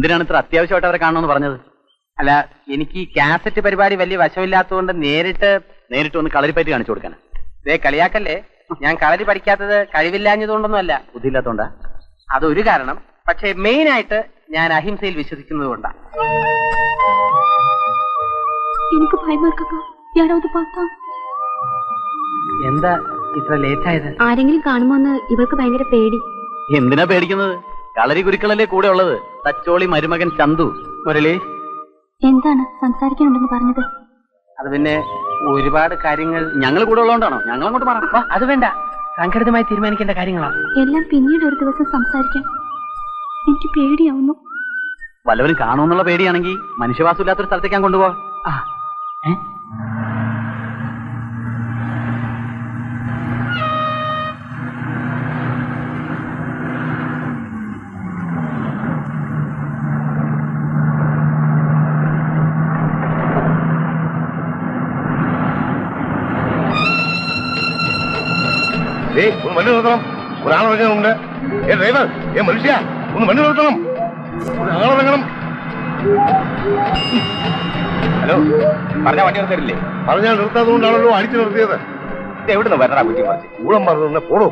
എന്തിനാണ് ഇത്ര അത്യാവശ്യമായിട്ട് അവരെ കാണണമെന്ന് പറഞ്ഞത്? അല്ല, എനിക്ക് ഈ കാസറ്റ് പരിപാടി വലിയ വശമില്ലാത്തതുകൊണ്ട് നേരിട്ട് ഒന്ന് കളരിപ്പറ്റി കാണിച്ചു കൊടുക്കാൻ. ഇതേ കളിയാക്കല്ലേ, ഞാൻ കളരി പഠിക്കാത്തത് കഴിവില്ലാഞ്ഞതുകൊണ്ടൊന്നുമല്ല, ബുദ്ധിയില്ലാത്തോണ്ടാ? അതൊരു കാരണം. പക്ഷേ മെയിൻ ആയിട്ട് ഞാൻ അഹിംസയിൽ വിശ്വസിക്കുന്നത് കൊണ്ടാണ്. എനിക്ക് ഭയമാർക്കൊക്കെ യാരാவது பார்த்தா എന്താ ഇത്ര ലേറ്റ് ആയത്? ആരെങ്കിലും കാണുമോന്ന് ഇവൾക്ക് ഭയങ്കര പേടി. എന്തിനാ പേടിക്കുന്നത്? കളരി ഗുരുക്കളല്ലേ കൂടെ ഉള്ളത്. തച്ചോളി മരുമകൻ ചന്തു. മുരളി, എന്താണ് സംസാരിക്കാനുണ്ടെന്ന് പറഞ്ഞത്? അത് പിന്നെ ഒരുപാട് കാര്യങ്ങൾ ഞങ്ങൾ കൂടെ ഉള്ളതുകൊണ്ടാണോ? ഞങ്ങൾ അങ്ങോട്ട് മാറാം. അത് വേണ്ട, സംഘടിതമായി തീരുമാനിക്കേണ്ട കാര്യങ്ങളാണ്. എല്ലാം പിന്നീട് ഒരു ദിവസം സംസാരിക്കാം. എനിക്ക് പേടിയാവുന്നു. വല്ലവരും കാണുമെന്നുള്ള പേടിയാണെങ്കിൽ മനുഷ്യവാസം ഇല്ലാത്തൊരു സ്ഥലത്തേക്ക് ഞാൻ കൊണ്ടുപോവാം. ഒന്ന് വണ്ടി നിർത്തണം, ഒരാളിറങ്ങുന്നുണ്ട്. ഡ്രൈവർ, മനുഷ്യ, ഒന്ന് വണ്ടി നിർത്തണം, ഒരാളിറങ്ങണം. ഹലോ, പറഞ്ഞാൽ വണ്ടി നിർത്തരില്ലേ? പറഞ്ഞാൽ നിർത്താത്തതുകൊണ്ടാണല്ലോ അടിച്ചു നിർത്തിയത്. എവിടുന്ന് വരണ കുറ്റി മറിച്ച് ഊളം പറഞ്ഞു പോടോ.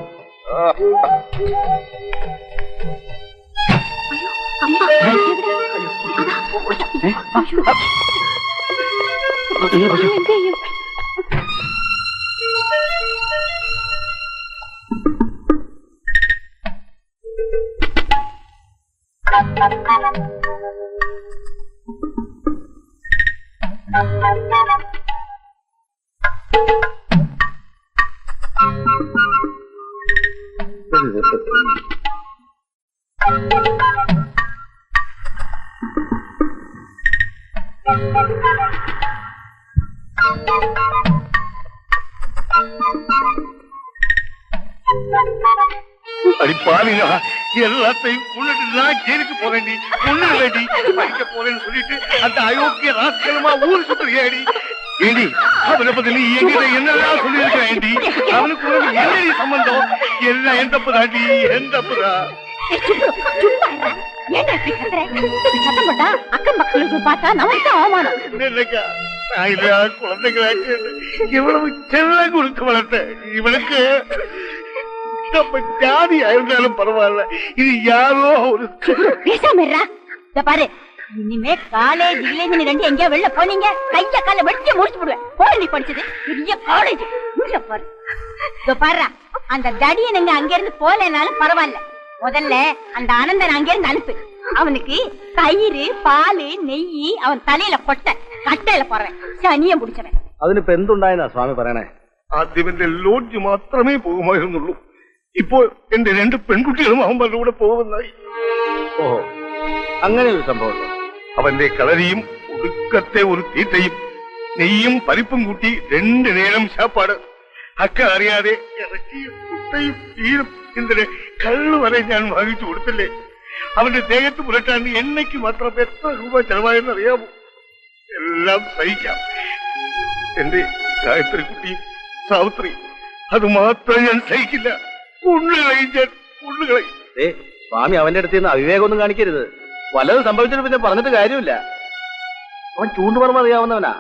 அடிப்பாவினா எல்லாத்தையும் கொண்டுட்டு நான் ஜெயிலுக்கு போறேன்டி, கொண்டு வேண்டி படிக்க போறேன்னு சொல்லிட்டு அந்த அயோக்கிய ராஸ்கலமா ஊர் சுற்றுறியாடி. ஏண்டி அவனை பத்தி நீ எங்கிட்ட என்னெல்லாம் சொல்லியிருக்க ஏண்டி? அவனுக்கு உனக்கு என்னடி சம்பந்தம்? எல்லாம் என் தப்பு தாண்டி, என் தப்புதா. அக்கம் மக்களுக்கு பார்த்தா நமக்கு அவமானம். என்னக்கா நான் இல்ல குழந்தைகளாக்கு இவ்வளவு செல்லம் கொடுத்து வளர்த்த இவனுக்கு நம்ம ஜாதி ஆயிருந்தாலும் பரவாயில்ல, இது யாரோ ஒரு பேசாம பாரு. இனிமே காலேஜ் நீ ரெண்டு எங்கேயா வெளில போனீங்க கைய கால வெட்டி முடிச்சு விடுவேன். போய் நீ படிச்சது பெரிய காலேஜ் பாரு. பாரு, அந்த தடியை நீங்க அங்க இருந்து போலனாலும் பரவாயில்ல, முதல்ல அந்த ஆனந்தன் அங்க இருந்து அனுப்பு. அவனுக்கு கயிறு பால் நெய் அவன் தலையில கொட்ட കട്ടയില പറയാൻ ശനിയം പിടിച്ചവൻ. അതിനിപ്പോ എന്തുണ്ടായെന്നാ സ്വാമി പറയണേ? ആദ്യം എന്റെ ലോഡ്ജ് മാത്രമേ പോകുമായിരുന്നുള്ളൂ. ഇപ്പോ എന്റെ രണ്ട് പെൺകുട്ടികളും അവന്മാരുടെ കൂടെ പോകുന്നതായി. ഓഹോ, അങ്ങനെ ഒരു സംഭവം. അവന്റെ കളരിയും ഒടുക്കത്തെ ഒരു തീറ്റയും നെയ്യും പരിപ്പും കൂട്ടി 2 നേരം ശാപ്പാട്. അക്ക അറിയാതെ ഇറച്ചിയും മുട്ടയും തീരും എന്തിന് കള്ളു വരെ ഞാൻ വാങ്ങിച്ചു കൊടുത്തില്ലേ. അവന്റെ ദേഹത്ത് പുരട്ടാൻ എണ്ണയ്ക്ക് മാത്രം എത്ര രൂപ ചെലവായെന്ന് അറിയാമോ? എല്ലാം സഹിക്കാം. എന്റെ ഗായത്രി കുട്ടിയും സാവിത്രി, അത് മാത്രം ഞാൻ സഹിക്കില്ല. സ്വാമി അവന്റെ അടുത്ത് നിന്ന് അവിവേകമൊന്നും കാണിക്കരുത്. വല്ലതും സംഭവിച്ചിട്ട് പിന്നെ പറഞ്ഞിട്ട് കാര്യമില്ല. അവൻ ചൂണ്ടുപറമ്പ് അറിയാവുന്നവനാ.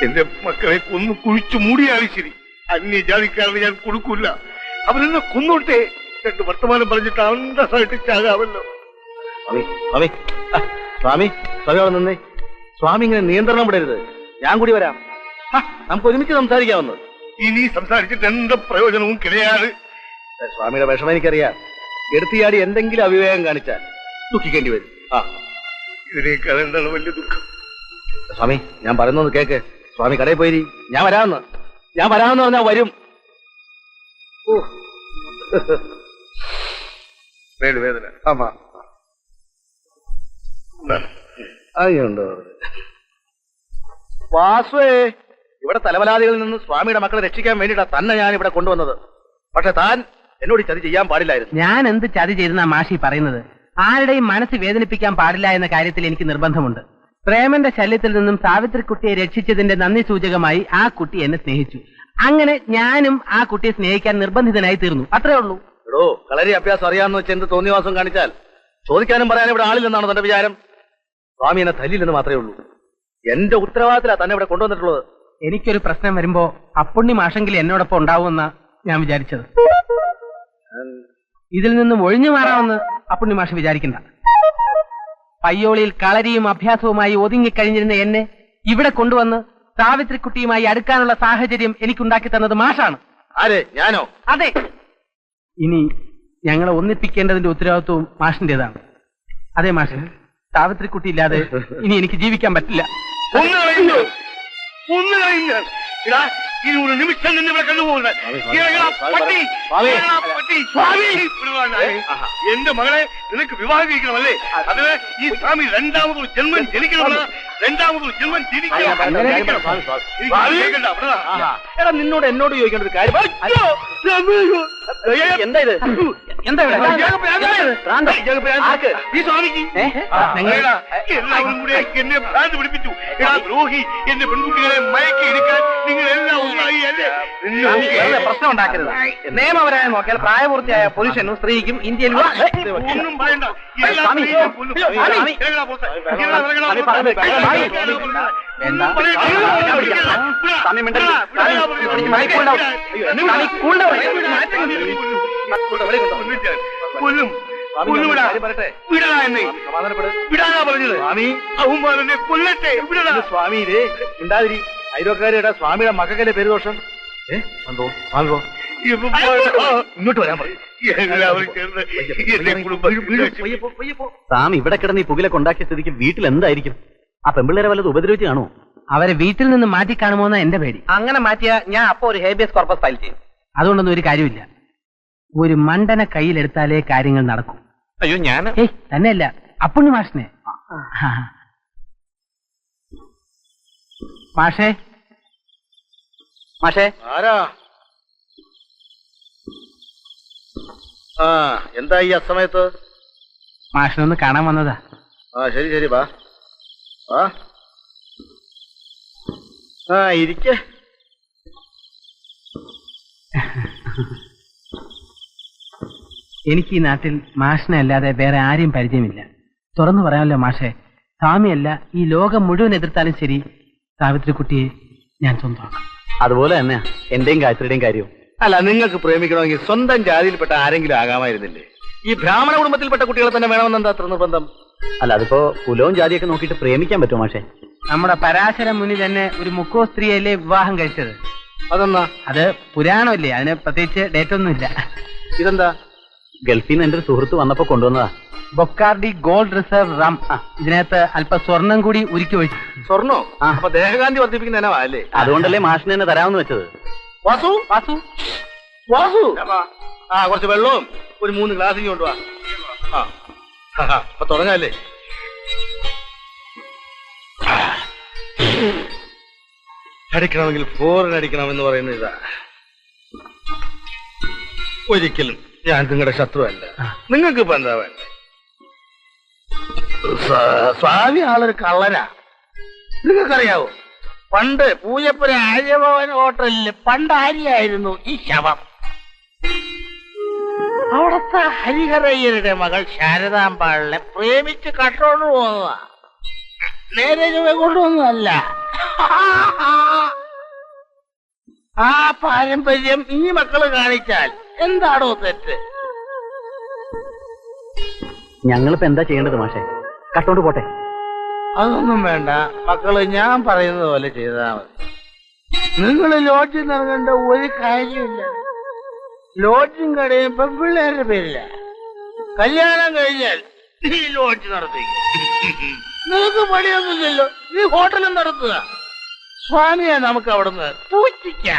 എന്റെ മക്കളെ കൊന്നു കുഴിച്ചു മൂടിയാലും ശരി, അന്യജാതിക്കാരന് ഞാൻ കൊടുക്കൂല. അവരെന്നെ കൊന്നോട്ടെ. 2 വർത്തമാനം പറഞ്ഞിട്ട് അന്തസ്സായിട്ട് ചാകാമല്ലോ. സ്വാമി സ്വാമി സ്വാമി അവിടെ നിന്നേ. സ്വാമി ഇങ്ങനെ നിയന്ത്രണം വിടരുത്. ഞാൻ കൂടി വരാം. നമുക്ക് ഒരുമിച്ച് സംസാരിക്കാവുന്നത്. ഇനി സംസാരിച്ചിട്ട് എന്താ പ്രയോജനവും കിടയാറ്. സ്വാമിയുടെ വിഷമം എനിക്കറിയാം. എടുത്തിയാടി എന്തെങ്കിലും അവിവേകം കാണിച്ചാൽ ദുഃഖിക്കേണ്ടി വരും. ഇതിനേക്കാൾ എന്താണ് വലിയ ദുഃഖം? സ്വാമി, ഞാൻ പറയുന്നത് കേക്ക്. സ്വാമി കടയിൽ പോയി. ഞാൻ വരാമെന്ന് പറഞ്ഞാൽ വരും. വേദന. ആമാ, അതുണ്ടോ വാസുവേ? ഇവിടെ തലവലാദികളിൽ നിന്ന് സ്വാമിയുടെ മക്കളെ രക്ഷിക്കാൻ വേണ്ടിയിട്ടാ തന്നെ ഞാൻ ഇവിടെ കൊണ്ടുവന്നത്. പക്ഷെ താൻ എന്നോട് ചതി ചെയ്യാൻ പാടില്ലായിരുന്നു. ഞാൻ എന്ത് ചതി ചെയ്തെന്നാ മാഷി പറയുന്നത്? ആരുടെയും മനസ്സ് വേദനിപ്പിക്കാൻ പാടില്ല എന്ന കാര്യത്തിൽ എനിക്ക് നിർബന്ധമുണ്ട്. പ്രേമന്റെ ശല്യത്തിൽ നിന്നും സാവിത്രിക്കുട്ടിയെ രക്ഷിച്ചതിന്റെ നന്ദി സൂചകമായി ആ കുട്ടി എന്നെ സ്നേഹിച്ചു. അങ്ങനെ ഞാനും ആ കുട്ടിയെ സ്നേഹിക്കാൻ നിർബന്ധിതനായി തീർന്നു. അത്രേ ഉള്ളൂ. എടോ, കളരി അഭ്യാസം അറിയാമെന്ന് വെച്ച് എന്ത് തോന്നിവാസം കാണിച്ചാൽ ചോദിക്കാനും പറയാനും ഇവിടെ ആളില്ലെന്നാണ് തന്റെ വിചാരം. സ്വാമി എന്നെ തല്ലില്ലെന്ന് മാത്രമേ ഉള്ളൂ. എന്റെ ഉത്തരവാദിത്തത്തിലാ തന്നെ ഇവിടെ കൊണ്ടുവന്നിട്ടുള്ളത്. എനിക്കൊരു പ്രശ്നം വരുമ്പോ അപ്പുണ്ണി മാഷെങ്കിലും എന്നോടൊപ്പം ഉണ്ടാവുമെന്നാ ഞാൻ വിചാരിച്ചത്. ഇതിൽ നിന്നും ഒഴിഞ്ഞു മാറാമെന്ന് അപ്പുണ്ണി മാഷ് വിചാരിക്കണ്ട. പയ്യോളിയിൽ കളരിയും അഭ്യാസവുമായി ഒതുങ്ങിക്കഴിഞ്ഞിരുന്ന എന്നെ ഇവിടെ കൊണ്ടുവന്ന് സാവിത്രിക്കുട്ടിയുമായി അടുക്കാനുള്ള സാഹചര്യം എനിക്കുണ്ടാക്കി തന്നത് മാഷാണ്. ആരെ? ഞാനോ? അതെ. ഇനി ഞങ്ങളെ ഒന്നിപ്പിക്കേണ്ടതിന്റെ ഉത്തരവാദിത്വവും മാഷിന്റേതാണ്. അതെ മാഷ്, സാവിത്രിക്കുട്ടി ഇല്ലാതെ ഇനി എനിക്ക് ജീവിക്കാൻ പറ്റില്ല. ഇനി ഒരു നിമിഷം നിന്ന് ഇവിടെ കണ്ടുപോകുന്നത് എന്റെ മകളെ നിനക്ക് വിവാഹം കഴിക്കണമല്ലേ? അതിന് ഈ സ്വാമി രണ്ടാമതൊരു ജന്മം ജനിക്കണമെന്ന് എടാ നിന്നോട് എന്നോട് ചോദിക്കേണ്ട ഒരു കാര്യം. എന്താ ഇത്? എന്താ ഈ സ്വാമിക്ക് എല്ലാവരും കൂടെ എന്നെ ഭ്രാന്ത് പിടിപ്പിച്ചു. എടാ ദ്രോഹി, എന്റെ പെൺകുട്ടികളെ മയക്കി എടുക്കാൻ നിങ്ങൾ എല്ലാം ഒന്നായി അല്ലേ? പ്രശ്നം ഉണ്ടാക്കരുത്. നിയമപരമായി നോക്കിയാൽ പ്രായപൂർത്തിയായ പുരുഷനും സ്ത്രീക്കും ഇന്ത്യയിൽ ഒന്നും പറയണ്ട. വിടാനാ പറഞ്ഞത്. അവന്മാരെ കൊല്ലട്ടെ. സ്വാമി ഇതേ ഉണ്ടാതിരി. അയൽവക്കാരുടെ സ്വാമിയുടെ മക്കൾക്കല്ലേ പേരുദോഷം. സ്വാമി ഇങ്ങോട്ട് വരാൻ പറയും. സ്വാമി ഇവിടെ കിടന്ന് ഈ പുകിലൊക്കെ ഉണ്ടാക്കിയ സ്ഥിതിക്ക് വീട്ടിൽ എന്തായിരിക്കും? ആ പെമ്പിള്ളേരെ വല്ലത് ഉപദ്രവിച്ച് കാണുമോ? അവരെ വീട്ടിൽ നിന്ന് മാറ്റി കാണുമോന്നാ എന്റെ പേടി. അങ്ങനെ മാറ്റിയാ ഞാൻ അപ്പൊ ഒരു ഹേബിയസ് കോർപ്പസ് ഫയൽ ചെയ്യും. അതുകൊണ്ടൊന്നും ഒരു കാര്യമില്ല. ഒരു മണ്ടനെ കയ്യിലെടുത്താലേ കാര്യങ്ങൾ നടക്കും. അയ്യോ ഞാൻ തന്നെയല്ല, അപ്പുണ്ണി മാഷിനെ. മാഷേ, മാഷേ. ആരാ? ആ എന്താ ഈ അസമയത്ത്? മാഷിനൊന്ന് കാണാൻ വന്നതാ. ആ ശരി ശരി, വാ വാ. ആ ഇരിക്ക. എനിക്ക് ഈ നാട്ടിൽ മാഷിനെ അല്ലാതെ വേറെ ആരെയും പരിചയമില്ല. തുറന്നു പറയാമല്ലോ മാഷേ, സ്വാമിയല്ല ഈ ലോകം മുഴുവൻ എതിർത്താലും ശരി, സാവിത്രിക്കുട്ടിയെ ഞാൻ സ്വന്തമാക്കാം. അതുപോലെ തന്നെ എന്റെയും ഗായത്രിയുടെയും കാര്യവും. അല്ല, നിങ്ങൾക്ക് പ്രേമിക്കണമെങ്കിൽ സ്വന്തം ജാതിയിൽപ്പെട്ട ആരെങ്കിലും ആകാമായിരുന്നില്ലേ? ഈ ബ്രാഹ്മണ കുടുംബത്തിൽപ്പെട്ട കുട്ടികളെ തന്നെ വേണമെന്നെന്താ അത്ര നിർബന്ധം? അല്ല, അതിപ്പോ കുലവും ജാതിയൊക്കെ നോക്കിയിട്ട് പ്രേമിക്കാൻ പറ്റുമോ മാഷേ? നമ്മുടെ പരാശര മുനി തന്നെ ഒരു മുക്കോ സ്ത്രീയല്ലേ വിവാഹം കഴിച്ചത്. അതെന്നാ? അത് പുരാണമല്ലേ, അതിന് പ്രത്യേകിച്ച് ഡേറ്റ് ഒന്നുമില്ല. ഇതെന്താ? ഗൾഫിൽ നിന്ന് എന്റെ ഒരു സുഹൃത്ത് വന്നപ്പോ കൊണ്ടുവന്നതാ. ബൊക്കാർഡി ഗോൾഡ് റിസർവ് റം. ഇതിനകത്ത് അല്പം സ്വർണം കൂടി ഉരുക്കി ഒഴിച്ചു. സ്വർണ്ണോ? അപ്പൊ ദേഹകാന്തി വർദ്ധിപ്പിക്കുന്ന ഇനവാ അല്ലേ? അതുകൊണ്ടല്ലേ മാഷിനെ തന്നെ തരാമെന്ന് വെച്ചത്. വാസു വാസു വാസു, ആ കുറച്ച് വെള്ളവും ഒരു 3 ഗ്ലാസ് കൊണ്ടുവാ. അപ്പൊ തുടങ്ങാല്ലേ? അടിക്കണമെങ്കിൽ ഫോറിനടിക്കണമെന്ന് പറയുന്നത് ഇതാ. ഒരിക്കലും ഞാൻ നിങ്ങളുടെ ശത്രുവല്ല. നിങ്ങൾക്ക് ഇപ്പൊ എന്താ വേണ്ട? സ്വാമി ആളൊരു കള്ളനാ. നിങ്ങൾക്കറിയാവോ, പണ്ട് പൂജപ്പുര ആര്യഭവൻ ഹോട്ടലിൽ പണ്ടാരിയായിരുന്നു ഈ ശവം. അവിടുത്തെ ഹരിഹരയ്യരുടെ മകൾ ശാരദാമ്പാളിനെ പ്രേമിച്ച് കട്ടോണ്ട് പോകുന്നതാ. നേരെ ചുവ കൊണ്ടുവന്നതല്ല. ആ പാരമ്പര്യം ഈ മക്കള് കാണിച്ചാൽ എന്താണോ തെറ്റ്? ഞങ്ങളിപ്പോ എന്താ ചെയ്യേണ്ടത് മാഷേ? കട്ടോണ്ട് പോട്ടെ? അതൊന്നും വേണ്ട മക്കള്, ഞാൻ പറയുന്നത് പോലെ ചെയ്താൽ മതി. നിങ്ങൾ ലോഡ്ജിൽ നിറങ്ങേണ്ട ഒരു കാര്യമില്ല. ലോഡ്ജും കടയും പെൺപിള്ളേരുടെ പേരില്ല. കല്യാണം കഴിഞ്ഞാൽ നീ ലോഡ്ജ് നടത്തിക്കും. നിനക്ക് പണിയൊന്നുമില്ലല്ലോ, നീ ഹോട്ടലും നടത്തുക. സ്വാമിയെ നമുക്ക് അവിടുന്ന് പൂജിക്കാം.